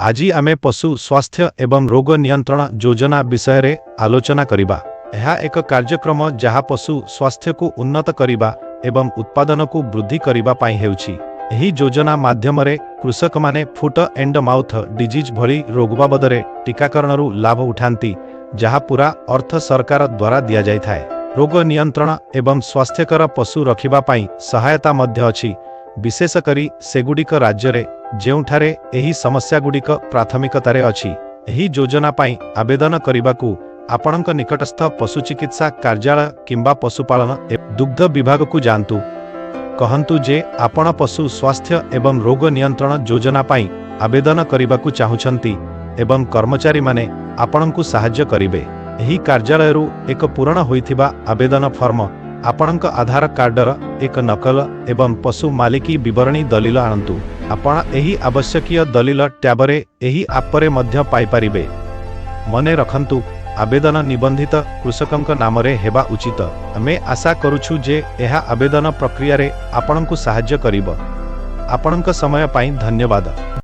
आज आमे पशु स्वास्थ्य एवं रोग नियंत्रण योजना विषय रे आलोचना करिबा। यह एक कार्यक्रम जहाँ पशु स्वास्थ्य को उन्नत करिबा एवं उत्पादन को वृद्धि करिबा पाई हेउछि। एही योजना माध्यम रे कृषक माने फुट एंड माउथ डिजीज भली रोग बाबदरे टीकाकरण लाभ उठांती, जहाँ पूरा अर्थ सरकार द्वारा दिया जाय थाए। रोग नियंत्रण एवं स्वास्थ्यकर पशु रखिबा पाई सहायता मध्य अछि, विशेष करी सेगुडिक राज्य रे जेउठारे एही समस्या गुडिक प्राथमिकतारे अछि। एही योजना पाई आवेदन करिबाकू आपणक निकटस्थ पशु चिकित्सा कार्यालय किंबा पशुपालन एवं दुग्ध विभाग को जानतु। कहंतु जे आपण पशु स्वास्थ्य एवं रोग नियंत्रण योजना पाई आवेदन करिबाकू चाहुछंती एवं कर्मचारी माने आपणकू सहाय्य करिवे। एही कार्यालय रु एक पूर्ण होइथिबा आवेदन फॉर्म, आपणक आधार कार्डर एक नकल एवं पशु मालिकी विवरणी दलिल आणंतु। आपण एही आवश्यकीय दलिल ट्याबरे एही आपरे मध्य पाई परिबे। मने रखंतु, आवेदन निबंधित कृषकंक नामरे हेबा उचित। आमे आशा करूछु जे एहा आवेदन प्रक्रिया रे आपणकू सहाय्य करिब। आपणक समय पाई धन्यवाद।